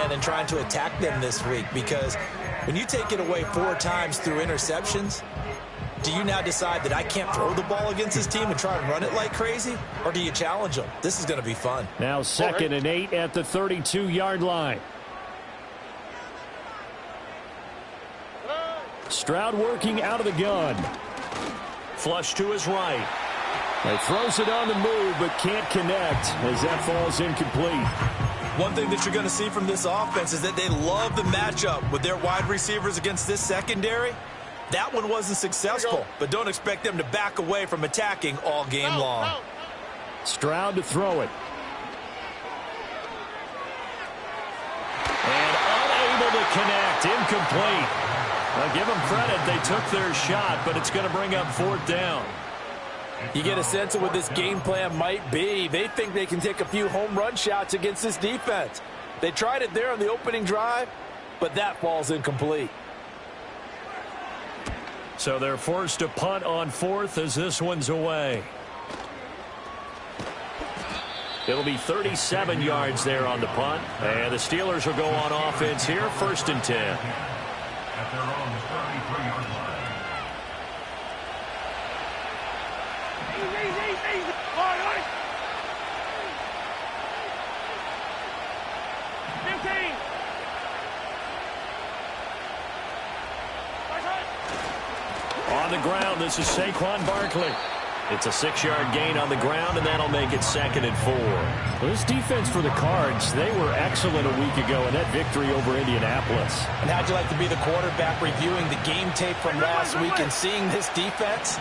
plan and trying to attack them this week, because when you take it away 4 times through interceptions, do you now decide that I can't throw the ball against this team and try and run it like crazy? Or do you challenge them? This is going to be fun. Now 2nd and 8 at the 32-yard line. Stroud working out of the gun. Flush to his right. He throws it on the move but can't connect as that falls incomplete. One thing that you're going to see from this offense is that they love the matchup with their wide receivers against this secondary. That one wasn't successful, but don't expect them to back away from attacking all game long. Stroud to throw it. And unable to connect. Incomplete. Now give them credit. They took their shot, but it's going to bring up 4th down. You get a sense of what this game plan might be. They think they can take a few home run shots against this defense. They tried it there on the opening drive, but that falls incomplete. So they're forced to punt on 4th as this one's away. It'll be 37 yards there on the punt. And the Steelers will go on offense here, 1st and 10. At their own 33-yard line. On the ground, this is Saquon Barkley. It's a 6-yard gain on the ground, and that'll make it 2nd and 4. Well, this defense for the Cards, they were excellent a week ago in that victory over Indianapolis. And how'd you like to be the quarterback reviewing the game tape from last week and seeing this defense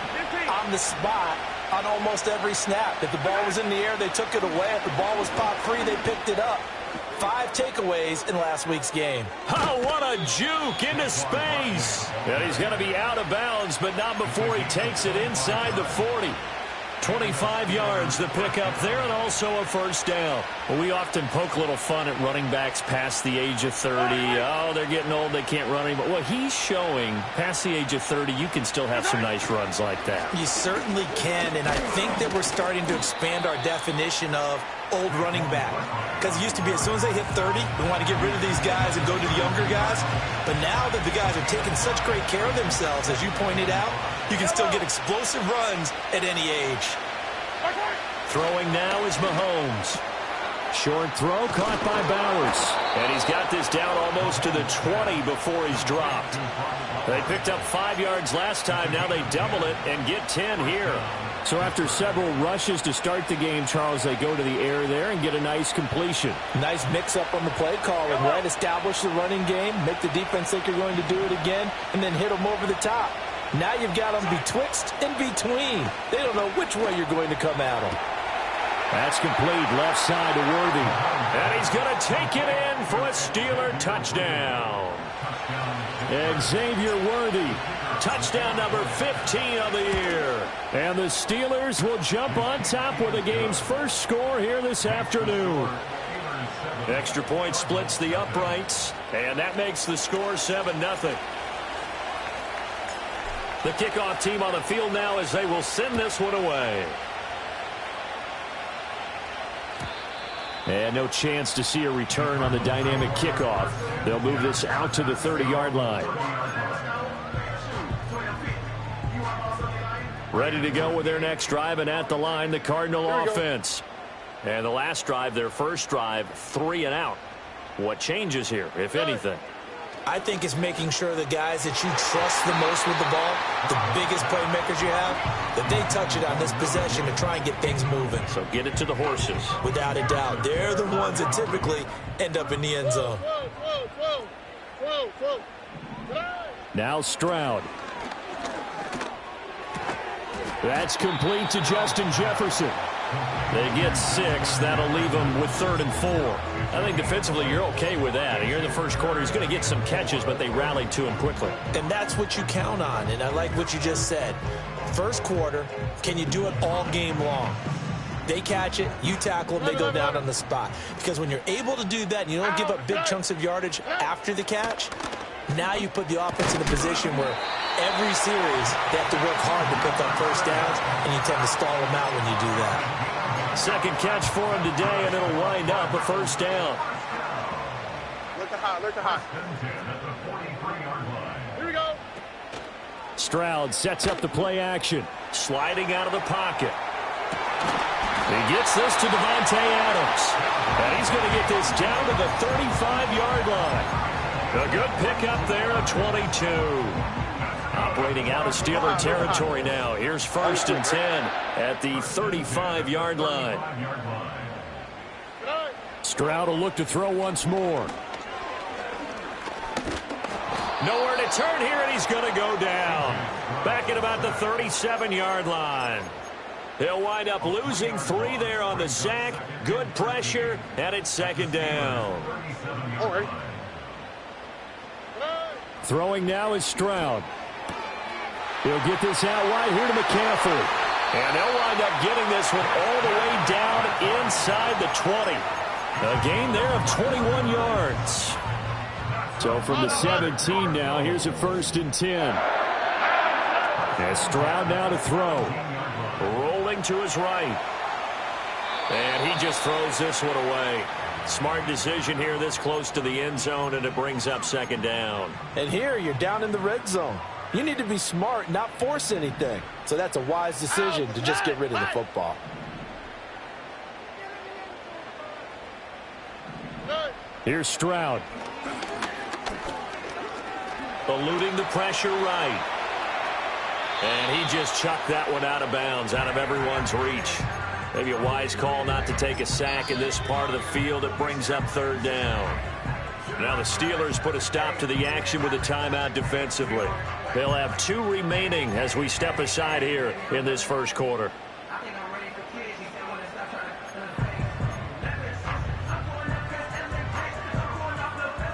on the spot on almost every snap? If the ball was in the air, they took it away. If the ball was popped free, they picked it up. 5 takeaways in last week's game. Oh, what a juke into space. And he's going to be out of bounds, but not before he takes it inside the 40. 25 yards to pick up there, and also a 1st down. Well, we often poke a little fun at running backs past the age of 30. Oh, they're getting old, they can't run anymore. Well, he's showing past the age of 30, you can still have some nice runs like that. You certainly can, and I think that we're starting to expand our definition of old running back. Because it used to be as soon as they hit 30, we want to get rid of these guys and go to the younger guys. But now that the guys are taking such great care of themselves, as you pointed out, you can still get explosive runs at any age. Throwing now is Mahomes. Short throw caught by Bowers. And he's got this down almost to the 20 before he's dropped. They picked up 5 yards last time. Now they double it and get 10 here. So after several rushes to start the game, Charles, they go to the air there and get a nice completion. Nice mix-up on the play calling, right? Establish the running game, make the defense think you're going to do it again, and then hit them over the top. Now you've got them betwixt and between. They don't know which way you're going to come at them. That's complete, left side to Worthy. And he's going to take it in for a Steeler touchdown. Xavier Worthy, touchdown number 15 of the year. And the Steelers will jump on top with the game's first score here this afternoon. Extra point splits the uprights, and that makes the score 7-0. The kickoff team on the field now as they will send this one away. And no chance to see a return on the dynamic kickoff. They'll move this out to the 30-yard line. Ready to go with their next drive, and at the line, the Cardinal offense. And the last drive, their first drive, 3 and out. What changes here, if anything? I think it's making sure the guys that you trust the most with the ball, the biggest playmakers you have, that they touch it on this possession to try and get things moving. So get it to the horses. Without a doubt. They're the ones that typically end up in the end zone. Now Stroud. That's complete to Justin Jefferson. They get 6. That'll leave them with 3rd and 4. I think defensively you're okay with that. Here in the first quarter, he's going to get some catches, but they rallied to him quickly. And that's what you count on, and I like what you just said. First quarter, can you do it all game long? They catch it, you tackle them, they go down on the spot. Because when you're able to do that and you don't give up big chunks of yardage after the catch, now you put the offense in a position where every series they have to work hard to pick up first downs, and you tend to stall them out when you do that. Second catch for him today, and it'll wind up a first down. Here we go. Stroud sets up the play action. Sliding out of the pocket. He gets this to Devontae Adams. And he's going to get this down to the 35-yard line. A good pickup there at 22. Operating out of Steeler territory now. Here's 1st and 10 at the 35-yard line. Stroud will look to throw once more. Nowhere to turn here, and he's going to go down. Back at about the 37-yard line. He'll wind up losing 3 there on the sack. Good pressure, and it's 2nd down. Throwing now is Stroud. He'll get this out wide here to McCaffrey. And they'll wind up getting this one all the way down inside the 20. A gain there of 21 yards. So from the 17 now, here's a 1st and 10. And Stroud now to throw. Rolling to his right. And he just throws this one away. Smart decision here this close to the end zone, and it brings up 2nd down. And here you're down in the red zone. You need to be smart, not force anything. So that's a wise decision to just get rid of the football. Here's Stroud. Eluding the pressure right. And he just chucked that one out of bounds, out of everyone's reach. Maybe a wise call not to take a sack in this part of the field. It brings up 3rd down. Now the Steelers put a stop to the action with a timeout defensively. They'll have 2 remaining as we step aside here in this 1st quarter.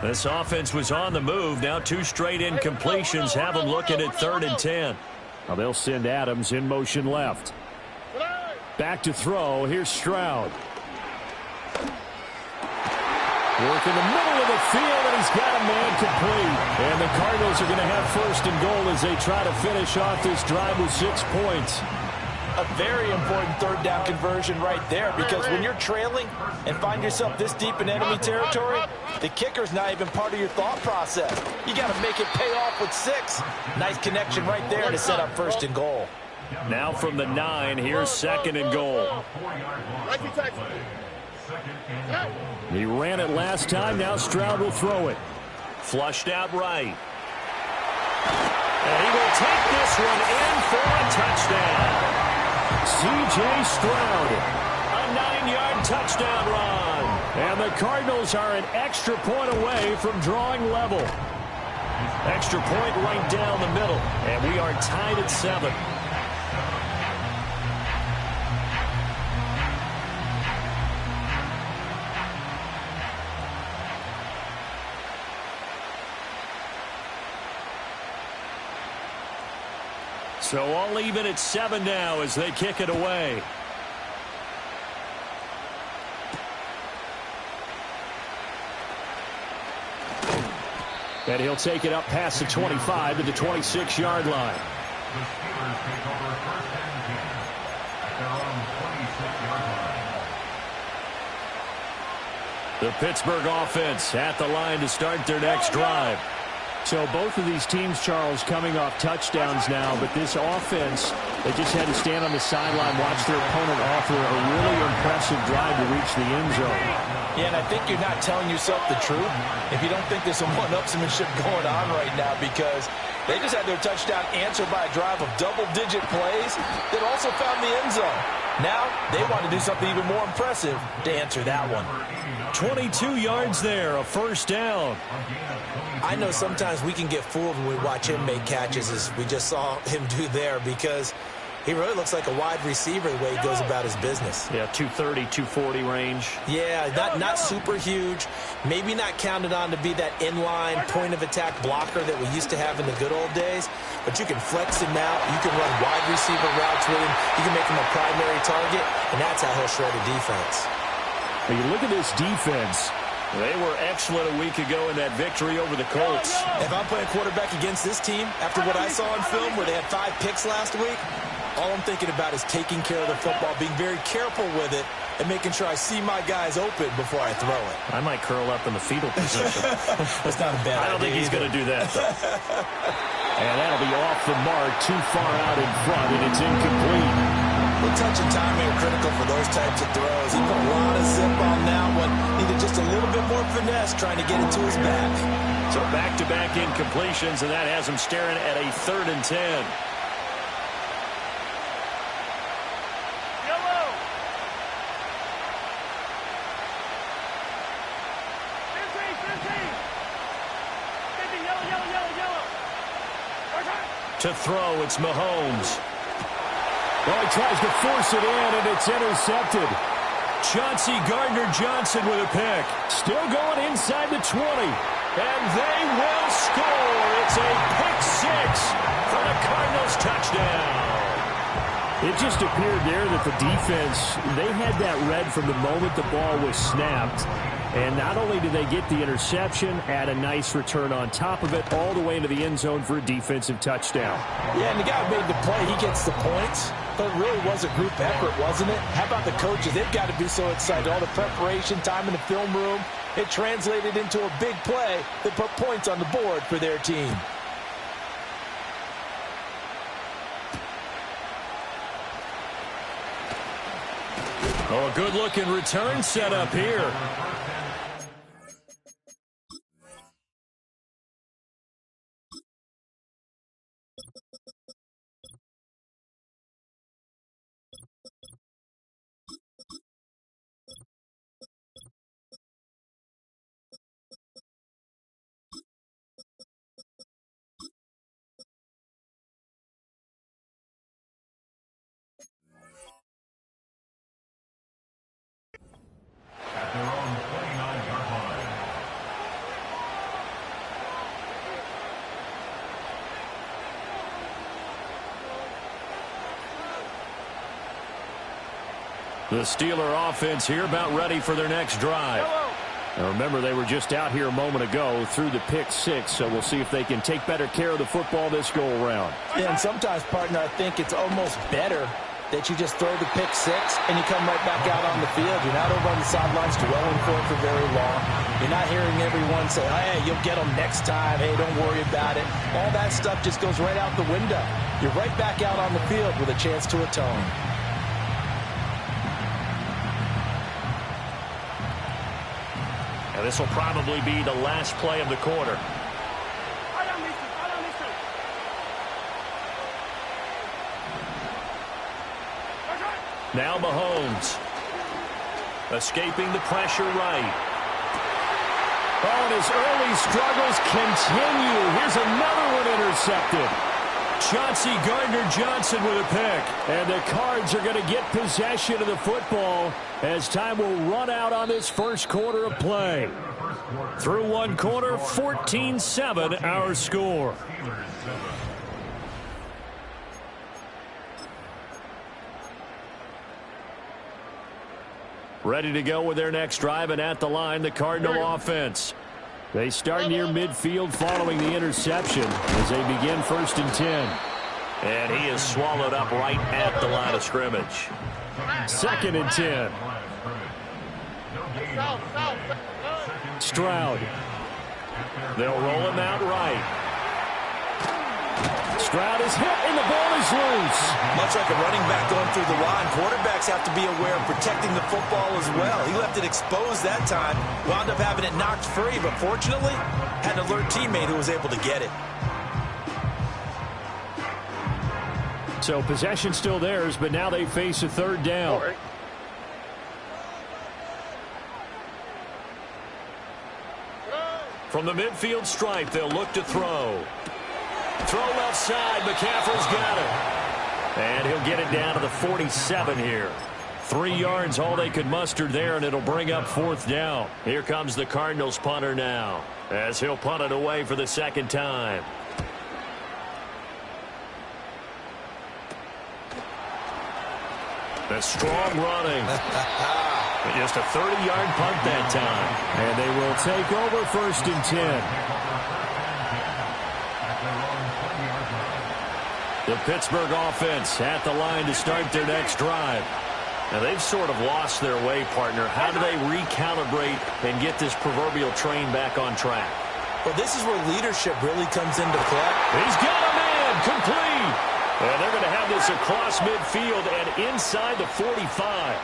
This offense was on the move. Now 2 straight incompletions have them looking at 3rd and 10. Now they'll send Adams in motion left. Back to throw. Here's Stroud. Work in the middle of the field, and he's got a man complete. And the Cardinals are going to have 1st and goal as they try to finish off this drive with 6 points. A very important 3rd down conversion right there, because when you're trailing and find yourself this deep in enemy territory, the kicker's not even part of your thought process. You got to make it pay off with 6. Nice connection right there to set up 1st and goal. Now from the 9, here's 2nd and goal. He ran it last time. Now Stroud will throw it. Flushed out right. And he will take this one in for a touchdown. C.J. Stroud, a 9-yard touchdown run. And the Cardinals are an extra point away from drawing level. Extra point right down the middle. And we are tied at 7. So all even at 7 now as they kick it away. And he'll take it up past the 25 to the 26-yard line. The Steelers take over 1st and 10 at their own 26-yard line. The Pittsburgh offense at the line to start their next drive. So both of these teams, Charles, coming off touchdowns now, but this offense, they just had to stand on the sideline, watch their opponent offer a really impressive drive to reach the end zone. Yeah, and I think you're not telling yourself the truth if you don't think there's some one-upsmanship going on right now, because they just had their touchdown answered by a drive of double-digit plays that also found the end zone. Now they want to do something even more impressive to answer that one. 22 yards there, a 1st down. I know sometimes we can get fooled when we watch him make catches, as we just saw him do there, because he really looks like a wide receiver the way he goes about his business. Yeah, 230, 240 range. Yeah, not super huge. Maybe not counted on to be that inline point-of-attack blocker that we used to have in the good old days, but you can flex him out. You can run wide receiver routes with him. You can make him a primary target, and that's how he'll shred a defense. When you look at this defense, they were excellent a week ago in that victory over the Colts. If I'm playing quarterback against this team, after what I saw on film where they had 5 picks last week, All I'm thinking about is taking care of the football, being very careful with it, and making sure I see my guys open before I throw it. I might curl up in the fetal position. That's not a bad idea. I don't think he's going to do that, though. And that'll be off the mark, too far out in front, and it's incomplete. The touch and timing are critical for those types of throws. He put a lot of zip on that one. Needed just a little bit more finesse trying to get it to his back. So back-to-back incompletions, and that has him staring at a 3rd and 10. To throw, it's Mahomes. Oh, he tries to force it in, and it's intercepted. Chauncey Gardner-Johnson with a pick. Still going inside the 20. And they will score. It's a pick 6 for the Cardinals touchdown. It just appeared there that the defense, they had that read from the moment the ball was snapped. And not only did they get the interception, add a nice return on top of it, all the way into the end zone for a defensive touchdown. Yeah, and the guy who made the play, he gets the points. But it really was a group effort, wasn't it? How about the coaches? They've got to be so excited. All the preparation, time in the film room, it translated into a big play that put points on the board for their team. Oh, a good-looking return set up here. At their own 29-yard line. The Steeler offense here about ready for their next drive. Now remember, they were just out here a moment ago through the pick 6, so we'll see if they can take better care of the football this go-around. Yeah, and sometimes, partner, I think it's almost better that you just throw the pick 6 and you come right back out on the field. You're not over on the sidelines dwelling for it for very long. You're not hearing everyone say, hey, you'll get them next time. Hey, don't worry about it. All that stuff just goes right out the window. You're right back out on the field with a chance to atone. And this will probably be the last play of the quarter. Now Mahomes. Escaping the pressure right. Oh, and his early struggles continue. Here's another one intercepted. Chauncey Gardner-Johnson with a pick. And the Cards are going to get possession of the football as time will run out on this first quarter of play. Through one quarter, 14-7 our score. Ready to go with their next drive, and at the line, the Cardinal offense. They start near midfield following the interception as they begin 1st and 10. And he is swallowed up right at the line of scrimmage. 2nd and 10. Stroud. They'll roll him out right. Stroud is hit, and the ball is loose. Much like a running back going through the line, quarterbacks have to be aware of protecting the football as well. He left it exposed that time, wound up having it knocked free, but fortunately, had an alert teammate who was able to get it. So possession still theirs, but now they face a 3rd down. From the midfield stripe, they'll look to throw. Throw left side. McCaffrey's got it. And he'll get it down to the 47 here. 3 yards, all they could muster there, and it'll bring up 4th down. Here comes the Cardinals punter now, as he'll punt it away for the 2nd time. The strong running. Just a 30-yard punt that time. And they will take over 1st and 10. The Pittsburgh offense at the line to start their next drive. Now, they've sort of lost their way, partner. How do they recalibrate and get this proverbial train back on track? Well, this is where leadership really comes into play. He's got a man complete. And they're going to have this across midfield and inside the 45.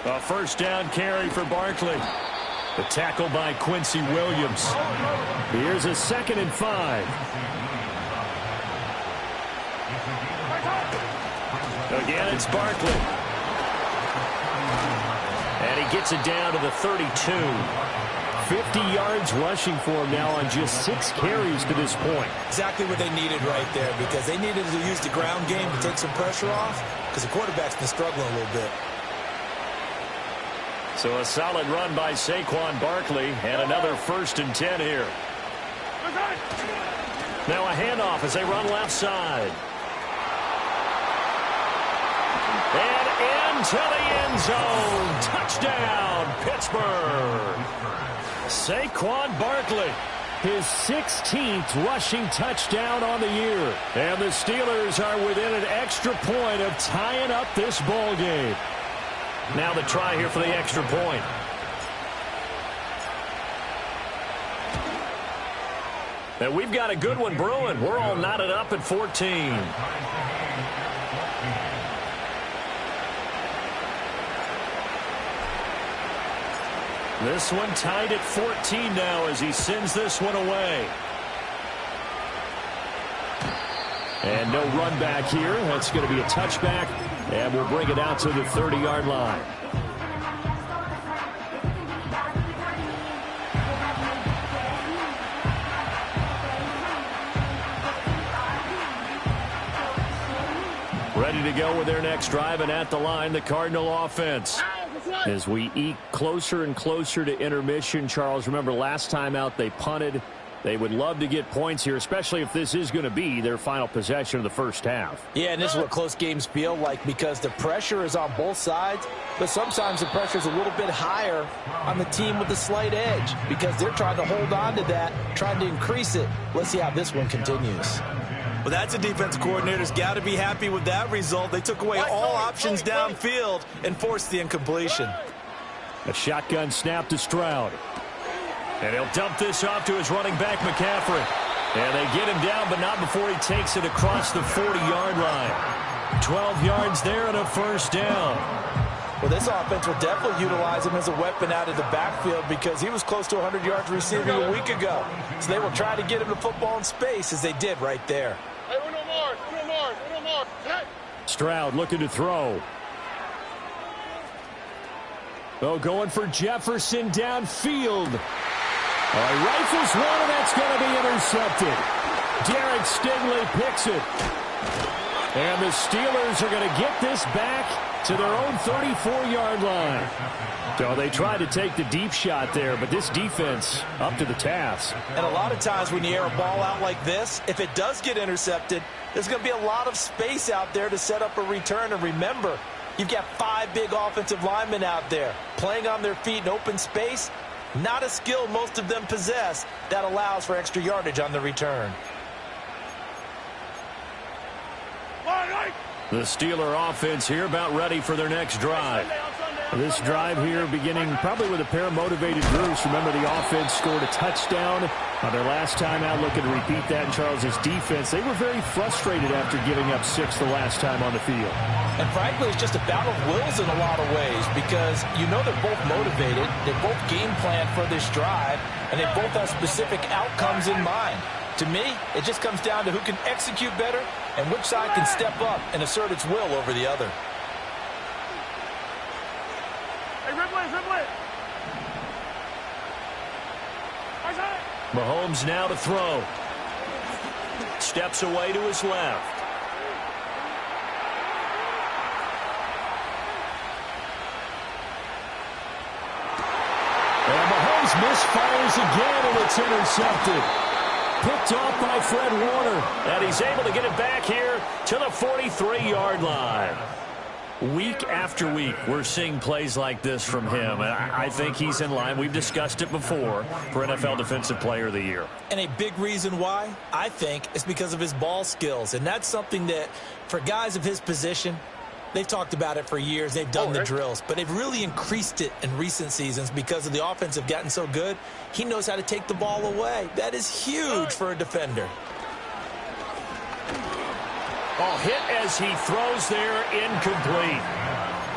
A first down carry for Barkley. The tackle by Quincy Williams. Here's a 2nd and 5. Again, it's Barkley. And he gets it down to the 32. 50 yards rushing for him now on just 6 carries to this point. Exactly what they needed right there, because they needed to use the ground game to take some pressure off, because the quarterback's been struggling a little bit. So a solid run by Saquon Barkley, and another 1st and 10 here. Now a handoff as they run left side. And into the end zone. Touchdown, Pittsburgh. Saquon Barkley, his 16th rushing touchdown on the year. And the Steelers are within an extra point of tying up this ball game. Now the try here for the extra point. And we've got a good one brewing. We're all knotted up at 14. This one tied at 14 now as he sends this one away. And no run back here. That's going to be a touchback. And we'll bring it out to the 30-yard line. Ready to go with their next drive, and at the line, the Cardinal offense. As we eke closer and closer to intermission, Charles, remember last time out they punted. They would love to get points here, especially if this is going to be their final possession of the first half. Yeah, and this is what close games feel like, because the pressure is on both sides, but sometimes the pressure is a little bit higher on the team with the slight edge, because they're trying to hold on to that, trying to increase it. Let's see how this one continues. Well, that's a defense coordinator's got to be happy with that result. They took away all options downfield and forced the incompletion. A shotgun snap to Stroud. And he'll dump this off to his running back, McCaffrey. And they get him down, but not before he takes it across the 40-yard line. 12 yards there and a first down. Well, this offense will definitely utilize him as a weapon out of the backfield, because he was close to 100 yards receiving a week ago. So they will try to get him the football in space, as they did right there. Stroud looking to throw. Oh, going for Jefferson downfield. Rifles one, and that's going to be intercepted. Derek Stingley picks it. And the Steelers are going to get this back to their own 34-yard line. So they tried to take the deep shot there, but this defense up to the task. And a lot of times when you air a ball out like this, if it does get intercepted, there's going to be a lot of space out there to set up a return. And remember, you've got 5 big offensive linemen out there playing on their feet in open space. Not a skill most of them possess that allows for extra yardage on the return. The Steeler offense here about ready for their next drive. This drive here beginning probably with a pair of motivated groups. Remember, the offense scored a touchdown on their last time out. Looking to repeat that in Charles's defense. They were very frustrated after giving up 6 the last time on the field. And frankly, it's just a battle of wills in a lot of ways, because you know they're both motivated. They both game plan for this drive, and they both have specific outcomes in mind. To me, it just comes down to who can execute better and which side can step up and assert its will over the other. Mahomes now to throw. Steps away to his left. And Mahomes misfires again, and it's intercepted. Picked off by Fred Warner. And he's able to get it back here to the 43-yard line. Week after week, we're seeing plays like this from him, and I think he's in line. We've discussed it before for NFL Defensive Player of the Year. And a big reason why, I think, is because of his ball skills. And that's something that, for guys of his position, they've talked about it for years. They've done the drills. But they've really increased it in recent seasons because of the offense have gotten so good. He knows how to take the ball away. That is huge for a defender. Oh, hit as he throws there, incomplete.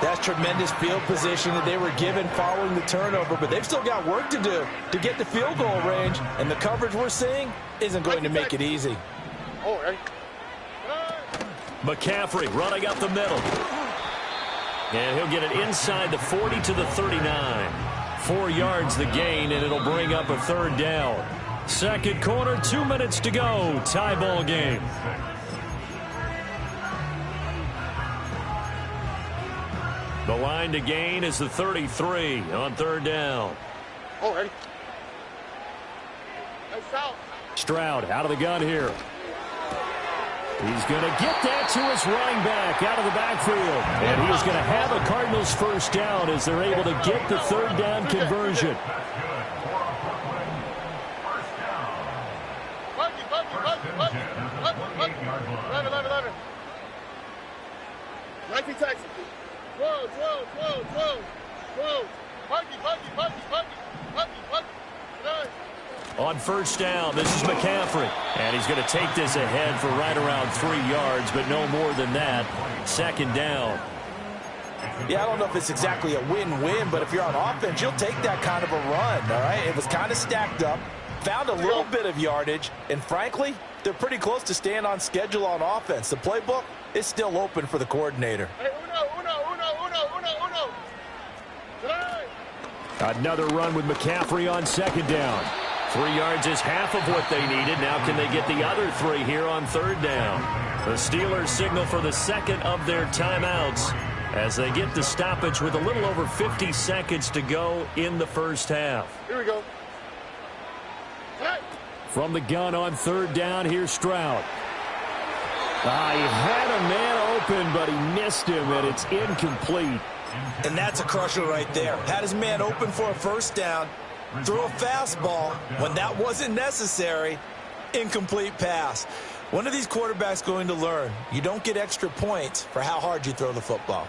That's tremendous field position that they were given following the turnover, but they've still got work to do to get the field goal range, and the coverage we're seeing isn't going to make it easy. McCaffrey running up the middle. And he'll get it inside the 40 to the 39. 4 yards the gain, and it'll bring up a third down. Second quarter, 2 minutes to go. Tie ball game. The line to gain is the 33 on third down. Stroud out of the gun here. He's going to get that to his running back out of the backfield. And he's going to have a Cardinals first down as they're able to get the third down conversion. On first down, this is McCaffrey. And he's going to take this ahead for right around 3 yards, but no more than that. Second down. Yeah, I don't know if it's exactly a win-win, but if you're on offense, you'll take that kind of a run, all right? It was kind of stacked up, found a little bit of yardage, and frankly, they're pretty close to staying on schedule on offense. The playbook is still open for the coordinator. Another run with McCaffrey on second down. 3 yards is half of what they needed. Now can they get the other 3 here on third down? The Steelers signal for the second of their timeouts as they get the stoppage with a little over 50 seconds to go in the first half. Here we go. From the gun on third down, here's Stroud. He had a man open, but he missed him, and it's incomplete. And that's a crusher right there. Had his man open for a first down, threw a fastball when that wasn't necessary, incomplete pass. When are these quarterbacks going to learn? You don't get extra points for how hard you throw the football.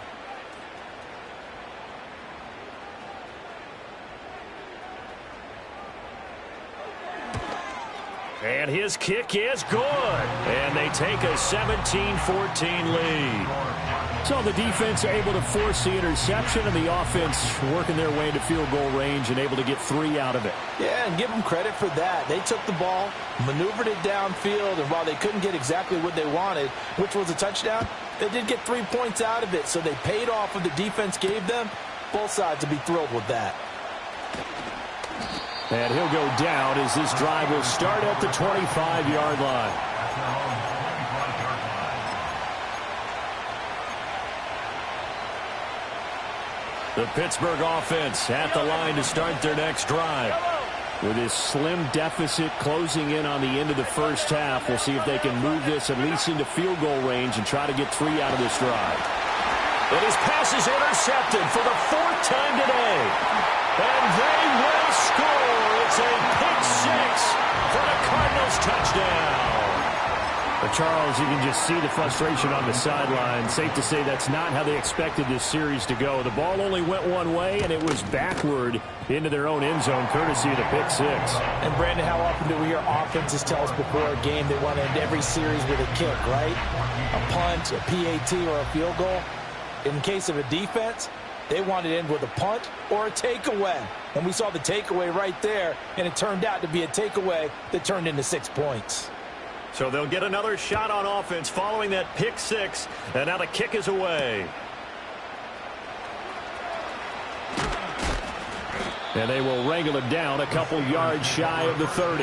And his kick is good. And they take a 17-14 lead. So the defense able to force the interception, and the offense working their way into field goal range and able to get 3 out of it. Yeah, and give them credit for that. They took the ball, maneuvered it downfield, and while they couldn't get exactly what they wanted, which was a touchdown, they did get 3 points out of it. So they paid off what the defense gave them. Both sides will be thrilled with that. And he'll go down as this drive will start at the 25-yard line. The Pittsburgh offense at the line to start their next drive. With his slim deficit closing in on the end of the first half, we'll see if they can move this at least into field goal range and try to get 3 out of this drive. And his pass is intercepted for the 4th time today. And they will score. It's a pick 6 for the Cardinals touchdown. But Charles, you can just see the frustration on the sideline. Safe to say that's not how they expected this series to go. The ball only went one way, and it was backward into their own end zone, courtesy of the pick 6. And, Brandon, how often do we hear offenses tell us before a game they want to end every series with a kick, right? A punt, a PAT, or a field goal. In case of a defense, they want to end with a punt or a takeaway. And we saw the takeaway right there, and it turned out to be a takeaway that turned into 6 points. So they'll get another shot on offense following that pick 6, and now the kick is away. And they will wrangle it down a couple yards shy of the 30.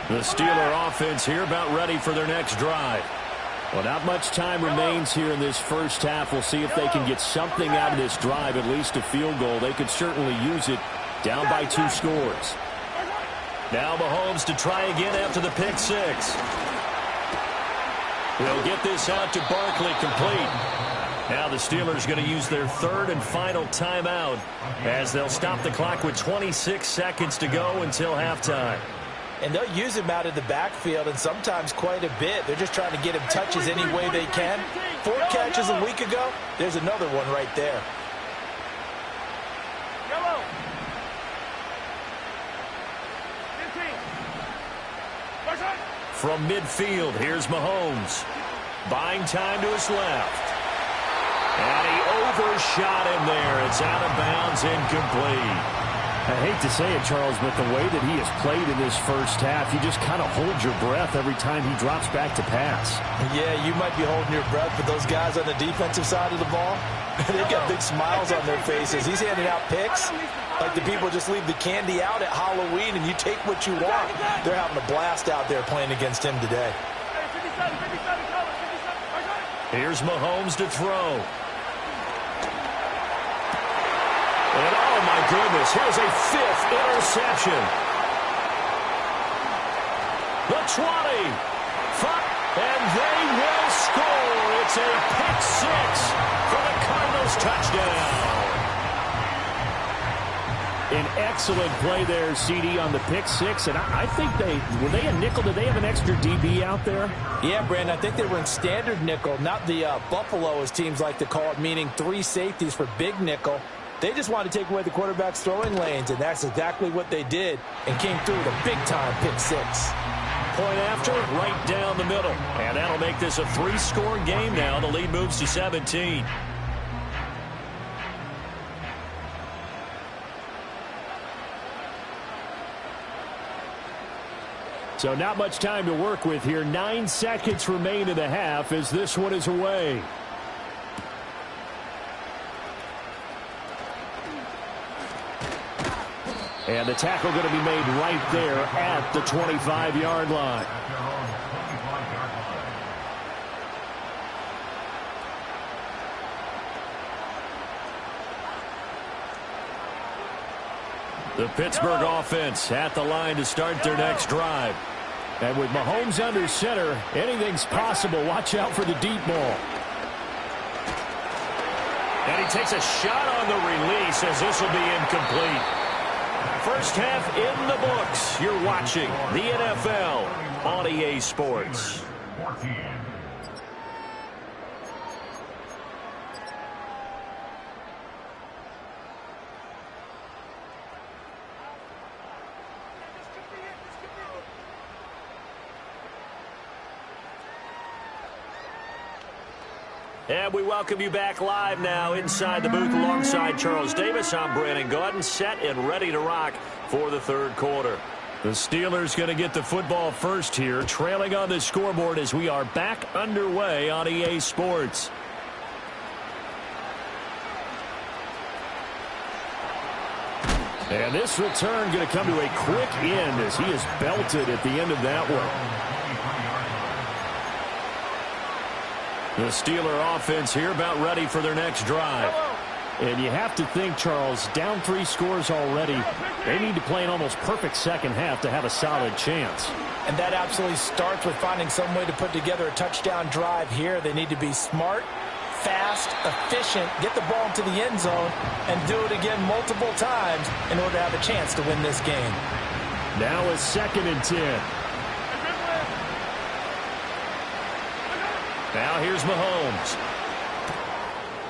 The Steeler offense here about ready for their next drive. Well, not much time remains here in this first half. We'll see if they can get something out of this drive, at least a field goal. They could certainly use it, down by 2 scores. Now Mahomes to try again after the pick six. He'll get this out to Barkley, complete. Now the Steelers going to use their 3rd and final timeout as they'll stop the clock with 26 seconds to go until halftime. And they'll use him out of the backfield, and sometimes quite a bit. They're just trying to get him touches any way they can. 4 catches a week ago. There's another one right there. From midfield, here's Mahomes. Buying time to his left. And he overshot him there. It's out of bounds, incomplete. I hate to say it, Charles, but the way that he has played in this first half, you just kind of hold your breath every time he drops back to pass. Yeah, you might be holding your breath, but those guys on the defensive side of the ball, they've got big smiles on their faces. He's handing out picks like the people just leave the candy out at Halloween and you take what you want. They're having a blast out there playing against him today. Here's Mahomes to throw. And oh my goodness, here's a 5th interception. The 20. And they will score. It's a pick six for the Cardinals touchdown. An excellent play there, CD, on the pick six. And I think were they a nickel? Did they have an extra DB out there? Yeah, Brandon, I think they were in standard nickel, not the Buffalo, as teams like to call it, meaning 3 safeties for big nickel. They just wanted to take away the quarterback's throwing lanes, and that's exactly what they did and came through with a big-time pick six. Point after, right down the middle. And that'll make this a 3-score game now. The lead moves to 17. So not much time to work with here. 9 seconds remain in the half as this one is away. And the tackle going to be made right there at the 25-yard line. The Pittsburgh offense at the line to start their next drive. And with Mahomes under center, anything's possible. Watch out for the deep ball. And he takes a shot on the release as this will be incomplete. First half in the books. You're watching the NFL on EA Sports. And we welcome you back live now inside the booth alongside Charles Davis. I'm Brandon Gaudin, set and ready to rock for the third quarter. The Steelers going to get the football first here, trailing on the scoreboard as we are back underway on EA Sports. And this return going to come to a quick end as he is belted at the end of that one. The Steeler offense here about ready for their next drive. And you have to think, Charles, down 3 scores already. They need to play an almost perfect second half to have a solid chance. And that absolutely starts with finding some way to put together a touchdown drive here. They need to be smart, fast, efficient, get the ball into the end zone, and do it again multiple times in order to have a chance to win this game. Now a 2nd and 10. Now here's Mahomes.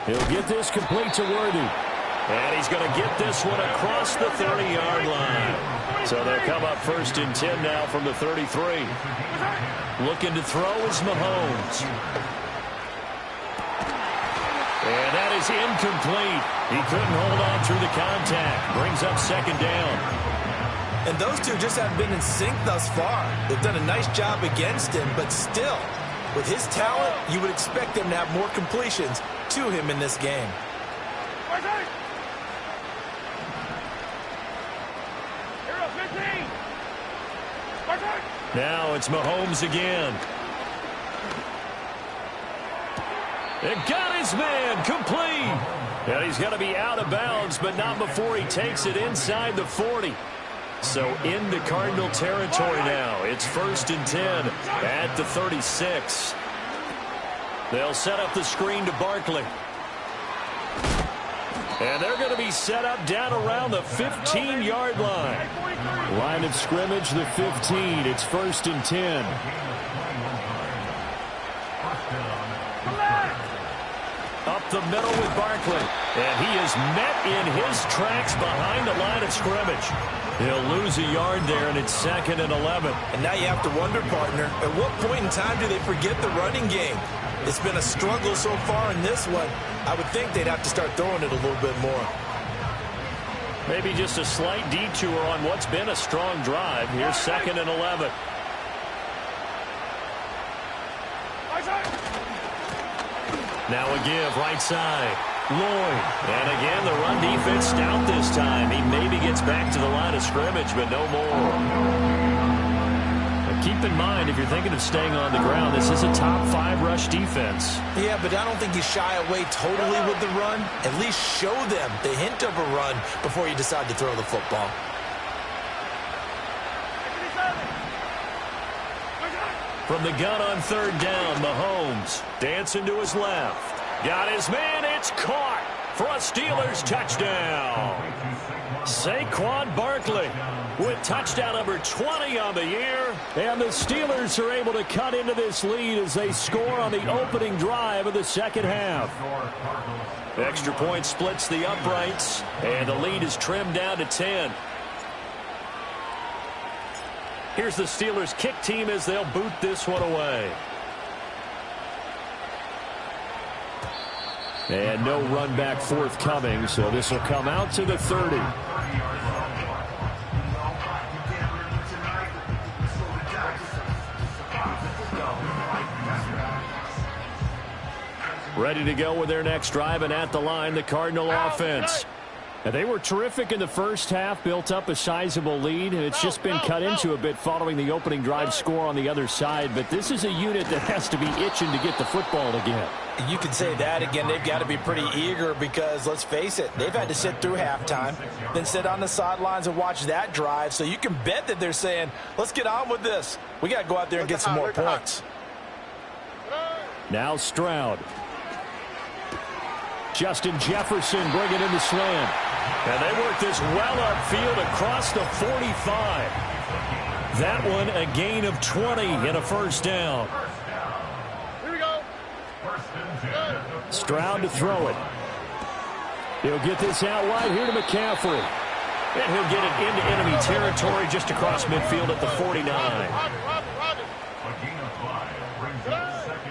He'll get this complete to Worthy. And he's going to get this one across the 30-yard line. So they'll come up 1st and 10 now from the 33. Looking to throw is Mahomes. And that is incomplete. He couldn't hold on through the contact. Brings up 2nd down. And those two just haven't been in sync thus far. They've done a nice job against him, but still, with his talent, you would expect them to have more completions to him in this game. Now it's Mahomes again. It got his man complete. And he's going to be out of bounds, but not before he takes it inside the 40. So into Cardinal territory now. It's 1st and 10 at the 36. They'll set up the screen to Barkley. And they're going to be set up down around the 15-yard line. Line of scrimmage, the 15. It's 1st and 10. Up the middle with Barkley. And he is met in his tracks behind the line of scrimmage. He'll lose a yard there, and it's 2nd and 11. And now you have to wonder, partner, at what point in time do they forget the running game? It's been a struggle so far in this one. I would think they'd have to start throwing it a little bit more. Maybe just a slight detour on what's been a strong drive. Here's 2nd and 11. Now a give, right side. Lloyd. And again, the run defense stout this time. He maybe gets back to the line of scrimmage, but no more. But keep in mind, if you're thinking of staying on the ground, this is a top 5 rush defense. Yeah, but I don't think you shy away totally with the run. At least show them the hint of a run before you decide to throw the football. From the gun on 3rd down, Mahomes dancing to his left. Got his man. It's caught for a Steelers touchdown. Saquon Barkley with touchdown number 20 on the year. And the Steelers are able to cut into this lead as they score on the opening drive of the second half. Extra point splits the uprights, and the lead is trimmed down to 10. Here's the Steelers kick team as they'll boot this one away. And no run back forthcoming, so this will come out to the 30. Ready to go with their next drive, and at the line, the Cardinal offense. And they were terrific in the first half, built up a sizable lead, and it's just been cut into a bit following the opening drive score on the other side. But this is a unit that has to be itching to get the football again. You can say that again. They've got to be pretty eager because, let's face it, they've had to sit through halftime, then sit on the sidelines and watch that drive. So you can bet that they're saying, let's get on with this. We got to go out there and get some more points. Now Stroud. Justin Jefferson bringing in the slant. And they work this well upfield across the 45. That one a gain of 20 and a 1st down. Here we go. Stroud to throw it. He'll get this out wide here to McCaffrey. And he'll get it into enemy territory just across midfield at the 49.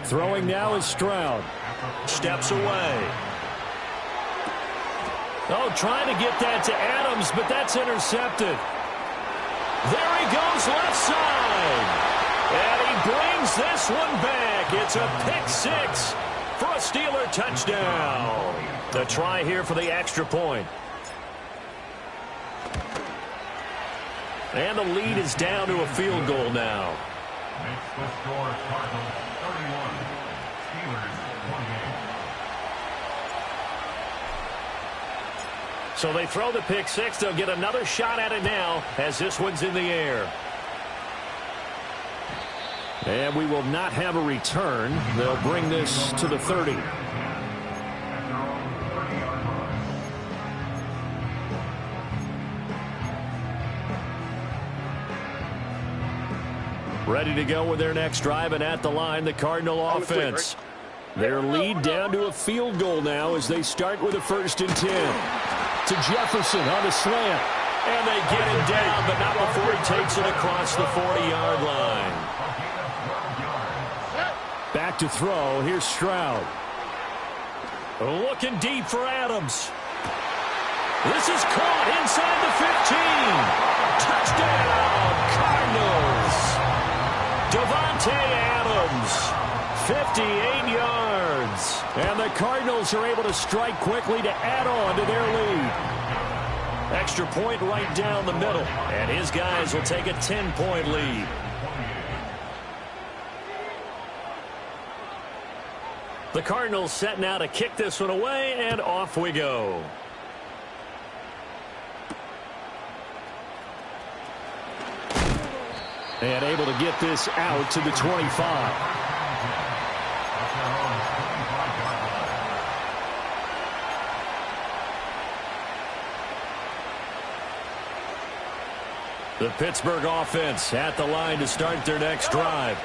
Throwing now is Stroud. Steps away. Oh, trying to get that to Adams, but that's intercepted. There he goes left side. And he brings this one back. It's a pick 6 for a Steeler touchdown. The try here for the extra point. And the lead is down to a field goal now. Makes the score Cardinals 31, Steelers 28. So they throw the pick 6. They'll get another shot at it now as this one's in the air. And we will not have a return. They'll bring this to the 30. Ready to go with their next drive, and at the line, the Cardinal offense. Their lead down to a field goal now as they start with a 1st and 10. To Jefferson on the slant. And they get him down, but not before he takes it across the 40-yard line. Back to throw. Here's Stroud. Looking deep for Adams. This is caught inside the 15. Touchdown, Cardinals. Devontae Adams. 58 yards. And the Cardinals are able to strike quickly to add on to their lead. Extra point right down the middle. And his guys will take a 10-point lead. The Cardinals set now to kick this one away, and off we go. And able to get this out to the 25. The Pittsburgh offense at the line to start their next drive.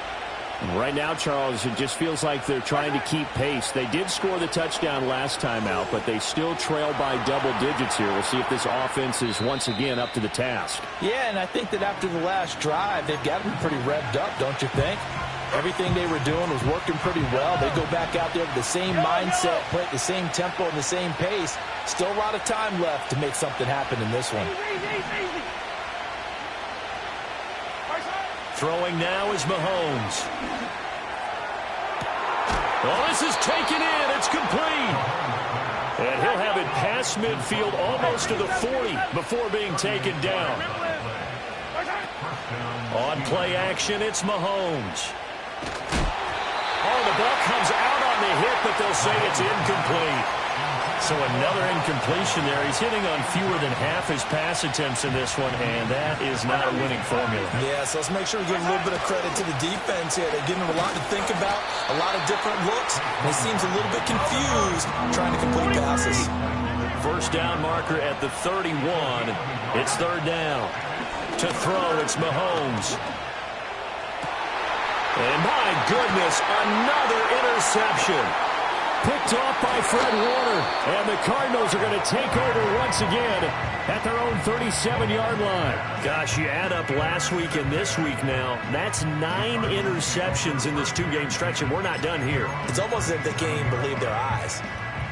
Right now, Charles, it just feels like they're trying to keep pace. They did score the touchdown last time out, but they still trail by double digits here. We'll see if this offense is once again up to the task. Yeah, and I think that after the last drive, they've got to be pretty revved up, don't you think? Everything they were doing was working pretty well. They go back out there with the same mindset, play at the same tempo and the same pace. Still a lot of time left to make something happen in this one. Throwing now is Mahomes. Oh, this is taken in. It's complete. And he'll have it past midfield almost to the 40 before being taken down. On play action, it's Mahomes. Oh, the ball comes out on the hit, but they'll say it's incomplete. So another incompletion there. He's hitting on fewer than half his pass attempts in this one, and that is not a winning formula. Yeah, so let's make sure we give a little bit of credit to the defense here. They're giving him a lot to think about, a lot of different looks, and he seems a little bit confused trying to complete passes. First down marker at the 31. It's third down. To throw, it's Mahomes. And my goodness, another interception. Picked off by Fred Warner. And the Cardinals are going to take over once again at their own 37-yard line. Gosh, you add up last week and this week now. That's 9 interceptions in this 2-game stretch, and we're not done here. It's almost as if they can't even believe their eyes.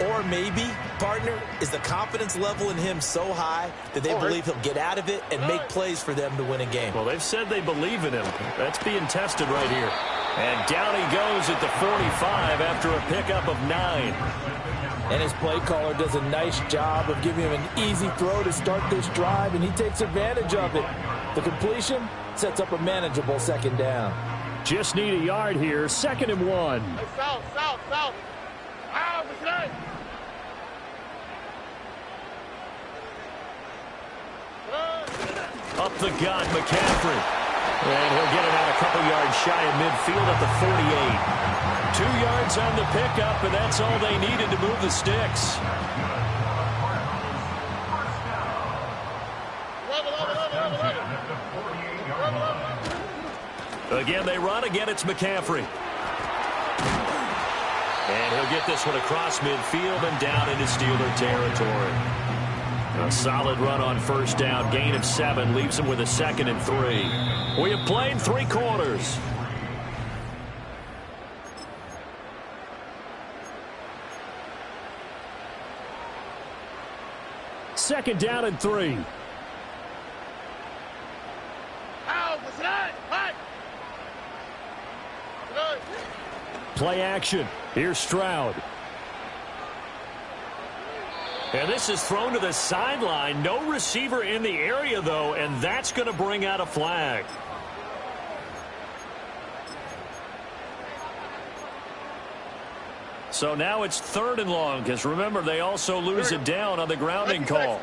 Or maybe, partner, is the confidence level in him so high that they believe he'll get out of it and make plays for them to win a game. Well, they've said they believe in him. That's being tested right here. And down he goes at the 45 after a pickup of 9. And his play caller does a nice job of giving him an easy throw to start this drive, and he takes advantage of it. The completion sets up a manageable second down. Just need a yard here. 2nd and 1. Hey, south. Ah, what's that? Up the gut, McCaffrey. And he'll get it out a couple yards shy of midfield at the 48. 2 yards on the pickup, and that's all they needed to move the sticks. Again, they run. Again, it's McCaffrey. And he'll get this one across midfield and down into Steeler territory. A solid run on first down. Gain of 7 leaves him with a 2nd and 3. We have played 3 quarters. Second down and 3. What's that? What? Play action. Here's Stroud. And this is thrown to the sideline. No receiver in the area, though, and that's going to bring out a flag. So now it's 3rd and long, because remember, they also lose it down on the grounding call.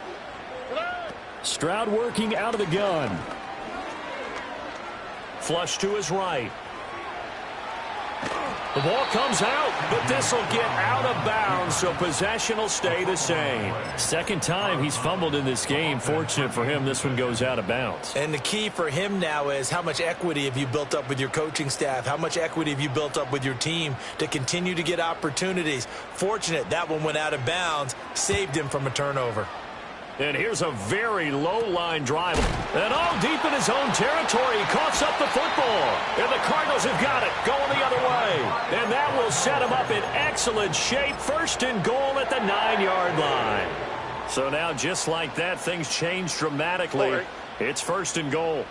Stroud working out of the gun. Flush to his right. The ball comes out, but this will get out of bounds, so possession will stay the same. Second time he's fumbled in this game. Fortunate for him, this one goes out of bounds. And the key for him now is how much equity have you built up with your coaching staff? How much equity have you built up with your team to continue to get opportunities? Fortunate that one went out of bounds, saved him from a turnover. And here's a very low-line drive. And all deep in his own territory, he coughs up the football. And the Cardinals have got it, going the other way. And that will set him up in excellent shape. 1st and goal at the 9-yard line. So now, just like that, things change dramatically. It's 1st and goal.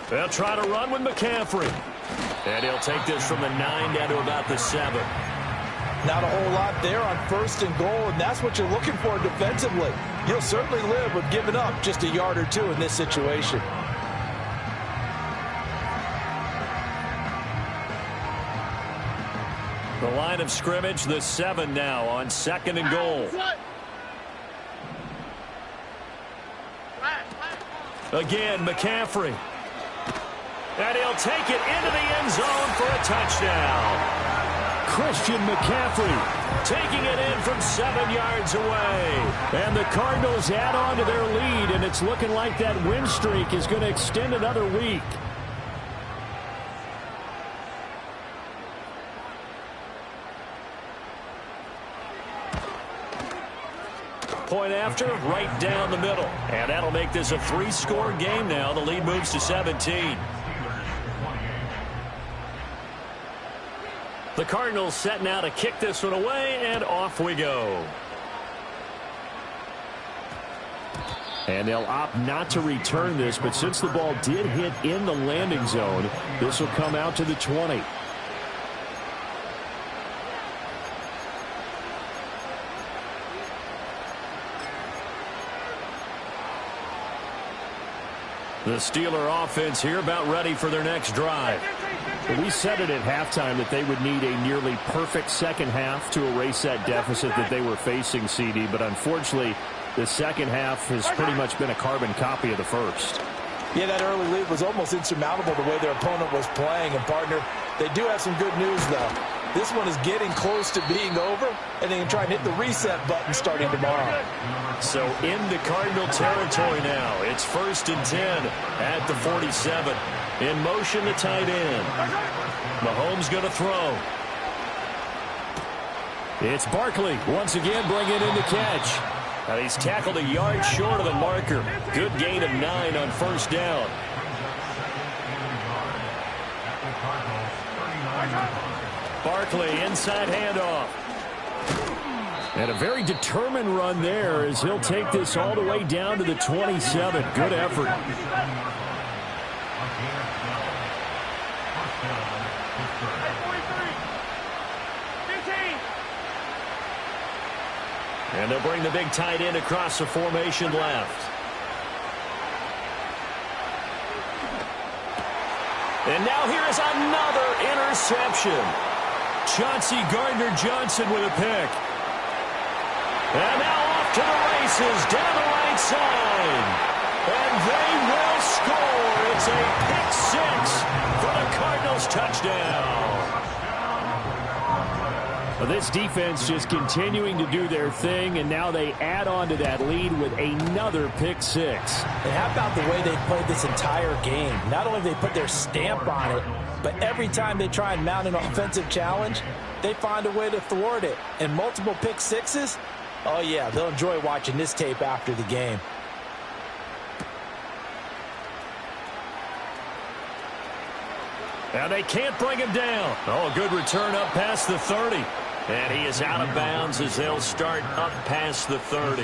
They'll try to run with McCaffrey. And he'll take this from the 9 down to about the 7. Not a whole lot there on 1st and goal, and that's what you're looking for defensively. You'll certainly live with giving up just a yard or 2 in this situation. The line of scrimmage, the 7 now on 2nd and goal. Again, McCaffrey. And he'll take it into the end zone for a touchdown. Christian McCaffrey taking it in from 7 yards away. And the Cardinals add on to their lead, and it's looking like that win streak is going to extend another week. Point after, right down the middle. And that'll make this a 3-score game now. The lead moves to 17. The Cardinals setting out to kick this one away, and off we go. And they'll opt not to return this, but since the ball did hit in the landing zone, this will come out to the 20. The Steeler offense here about ready for their next drive. We said it at halftime that they would need a nearly perfect second half to erase that deficit that they were facing, CD, but unfortunately the second half has pretty much been a carbon copy of the first. Yeah, that early lead was almost insurmountable the way their opponent was playing. And, partner, they do have some good news, though. This one is getting close to being over, and they can try and hit the reset button starting tomorrow. So into Cardinal territory now. It's 1st and 10 at the 47. In motion, the tight end. Mahomes going to throw. It's Barkley once again bringing in the catch. Now he's tackled a yard short of the marker. Good gain of 9 on 1st down. Barkley inside handoff. And a very determined run there as he'll take this all the way down to the 27. Good effort. And they'll bring the big tight end across the formation left. And now here is another interception. Chauncey Gardner-Johnson with a pick. And now off to the races down the right side. And they will score. It's a pick 6 for the Cardinals touchdown. Well, this defense just continuing to do their thing, and now they add on to that lead with another pick 6. And how about the way they played this entire game? Not only have they put their stamp on it, but every time they try and mount an offensive challenge, they find a way to thwart it. And multiple pick 6s, oh yeah, they'll enjoy watching this tape after the game. Now they can't bring him down. Oh, good return up past the 30. And he is out of bounds as they'll start up past the 30.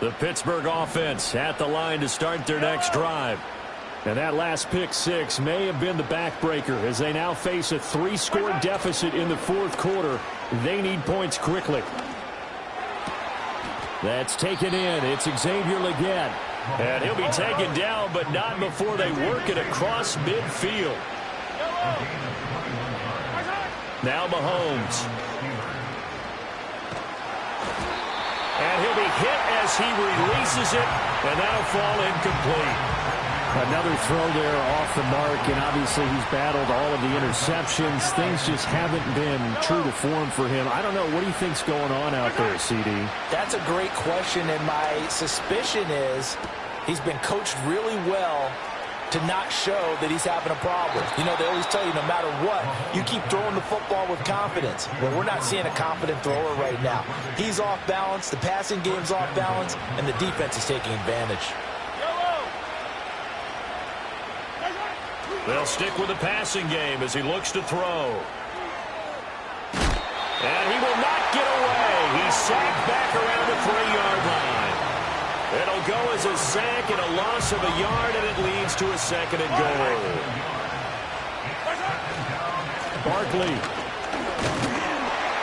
The Pittsburgh offense at the line to start their next drive. And that last pick 6 may have been the backbreaker as they now face a 3-score deficit in the 4th quarter. They need points quickly. That's taken in. It's Xavier Legette. And he'll be taken down, but not before they work it across midfield. Now Mahomes. And he'll be hit as he releases it, and that'll fall incomplete. Another throw there off the mark, and obviously he's battled all of the interceptions. Things just haven't been true to form for him. I don't know. What do you think's going on out there, CD? That's a great question, and my suspicion is he's been coached really well to not show that he's having a problem. You know, they always tell you no matter what, you keep throwing the football with confidence. Well, we're not seeing a confident thrower right now. He's off balance, the passing game's off balance, and the defense is taking advantage. They'll stick with the passing game as he looks to throw. And he will not get away. He's sacked back around the 3-yard line. It'll go as a sack and a loss of a yard, and it leads to a 2nd and goal. Barkley.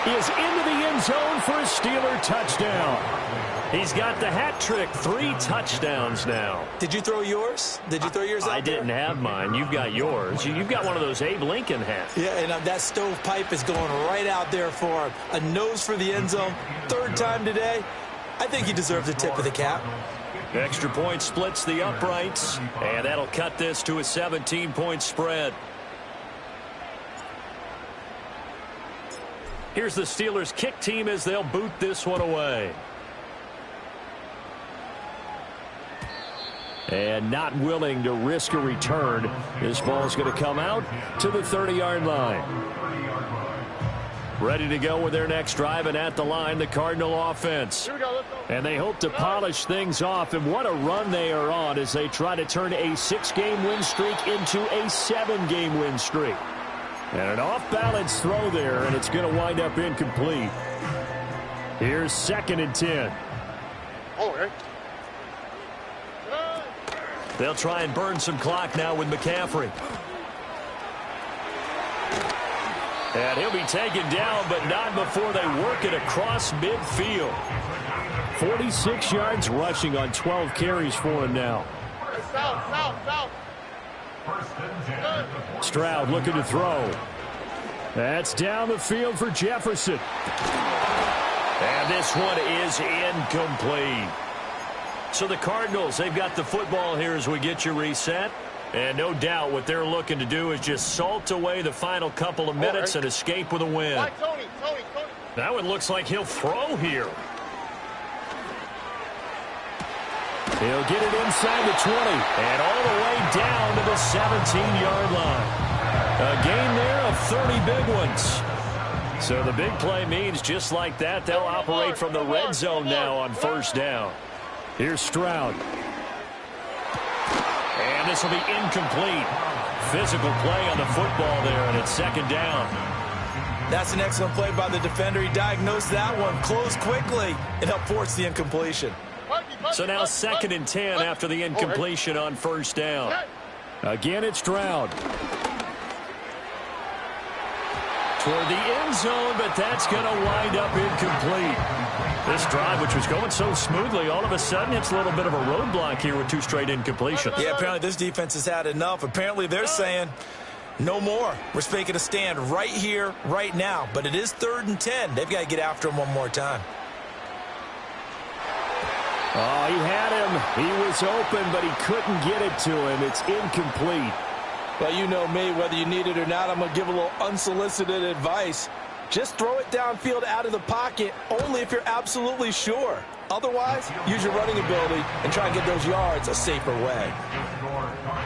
is into the end zone for a Steeler touchdown. He's got the hat trick, 3 touchdowns now. Did you throw yours? Did you throw yours out I there? didn't have mine. You've got yours. You've got one of those Abe Lincoln hats. Yeah, and that stovepipe is going right out there for him. A nose for the end zone. 3rd time today. I think he deserves a tip of the cap. Extra point splits the uprights, and that'll cut this to a 17-point spread. Here's the Steelers' kick team as they'll boot this one away. And not willing to risk a return. This ball's going to come out to the 30-yard line. Ready to go with their next drive, and at the line, the Cardinal offense. Here we go, let's go. And they hope to polish things off, and what a run they are on as they try to turn a 6-game win streak into a 7-game win streak. And an off-balance throw there, and it's going to wind up incomplete. Here's 2nd and 10. Oh, hey. They'll try and burn some clock now with McCaffrey. And he'll be taken down, but not before they work it across midfield. 46 yards rushing on 12 carries for him now. South. Stroud looking to throw. That's down the field for Jefferson. And this one is incomplete. So the Cardinals, they've got the football here as we get you reset. And no doubt what they're looking to do is just salt away the final couple of minutes and escape with a win. Tony. That one looks like he'll throw here. He'll get it inside the 20. And all the way down to the 17-yard line. A gain there of 30 big ones. So the big play means just like that, they'll operate from the red zone now on 1st down. Here's Stroud. And this will be incomplete. Physical play on the football there, and it's 2nd down. That's an excellent play by the defender. He diagnosed that one, closed quickly, and helped force the incompletion. So now 2nd and 10 after the incompletion on 1st down. Again, it's Stroud. Toward the end zone, but that's going to wind up incomplete. This drive, which was going so smoothly, all of a sudden it's a little bit of a roadblock here with 2 straight incompletions. Yeah, apparently this defense has had enough. Apparently they're saying no more. We're making a stand right here, right now. But it is 3rd and 10. They've got to get after him one more time. Oh, he had him. He was open, but he couldn't get it to him. It's incomplete. Well, you know me, whether you need it or not, I'm going to give a little unsolicited advice. Just throw it downfield out of the pocket only if you're absolutely sure. Otherwise, use your running ability and try and get those yards a safer way.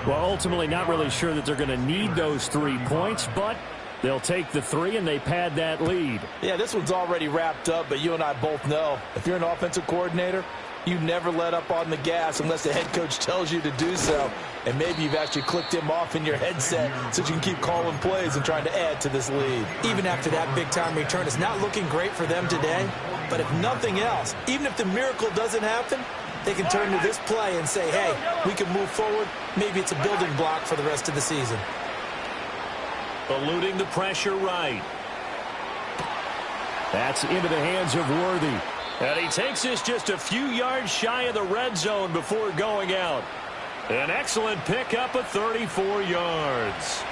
Well, ultimately not really sure that they're going to need those 3 points, but they'll take the 3 and they pad that lead. Yeah, this one's already wrapped up, but you and I both know if you're an offensive coordinator, you never let up on the gas unless the head coach tells you to do so. And maybe you've actually clicked him off in your headset so you can keep calling plays and trying to add to this lead. Even after that big-time return, it's not looking great for them today. But if nothing else, even if the miracle doesn't happen, they can turn to this play and say, hey, we can move forward. Maybe it's a building block for the rest of the season. Eluding the pressure right. That's into the hands of Worthy. And he takes this just a few yards shy of the red zone before going out. An excellent pickup of 34 yards.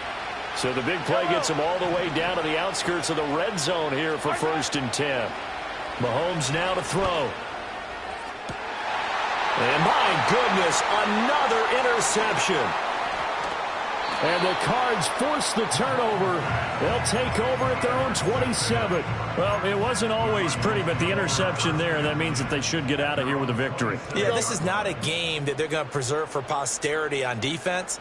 So the big play gets him all the way down to the outskirts of the red zone here for 1st and 10. Mahomes now to throw. And my goodness, another interception. And the Cards force the turnover. They'll take over at their own 27. Well, it wasn't always pretty, but the interception there, that means that they should get out of here with a victory. Yeah, this is not a game that they're going to preserve for posterity on defense,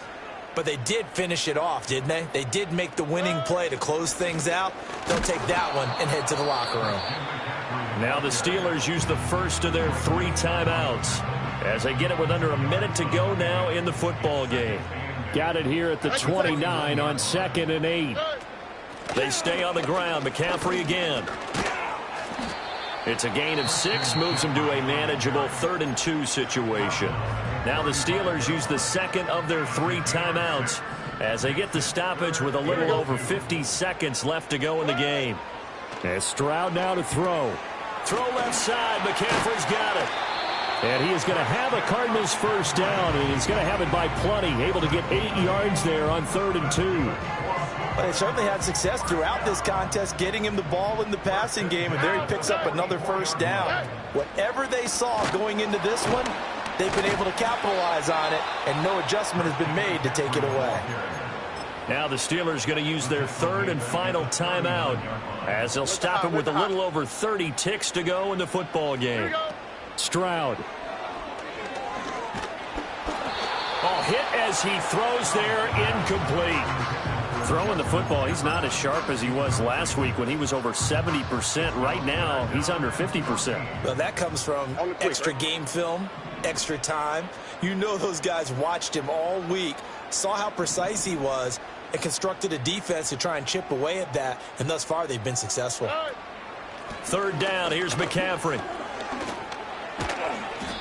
but they did finish it off, didn't they? They did make the winning play to close things out. They'll take that one and head to the locker room. Now the Steelers use the first of their 3 timeouts as they get it with under a minute to go now in the football game. Got it here at the 29 on 2nd and 8. They stay on the ground. McCaffrey again. It's a gain of 6, moves them to a manageable 3rd and 2 situation. Now the Steelers use the second of their 3 timeouts as they get the stoppage with a little over 50 seconds left to go in the game. And Stroud now to throw. Throw left side. McCaffrey's got it. And he is going to have a Cardinals first down, and he's going to have it by plenty. Able to get 8 yards there on 3rd and 2. But they certainly had success throughout this contest getting him the ball in the passing game, and there he picks up another first down. Whatever they saw going into this one, they've been able to capitalize on it, and no adjustment has been made to take it away. Now the Steelers going to use their 3rd and final timeout as they'll stop him with a little over 30 ticks to go in the football game. Stroud. Oh, hit as he throws there, incomplete. Throwing the football, he's not as sharp as he was last week when he was over 70%. Right now, he's under 50%. Well, that comes from extra game film, extra time. You know those guys watched him all week, saw how precise he was, and constructed a defense to try and chip away at that, and thus far they've been successful. 3rd down, here's McCaffrey.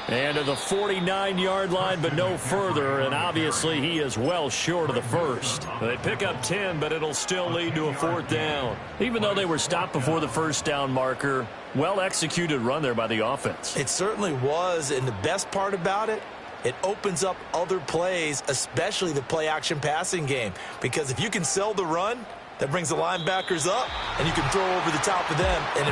And to the 49-yard line, but no further, and obviously he is well short of the first. They pick up 10, but it'll still lead to a 4th down. Even though they were stopped before the first down marker, well-executed run there by the offense. It certainly was, and the best part about it, it opens up other plays, especially the play-action passing game. Because if you can sell the run, that brings the linebackers up, and you can throw over the top of them, and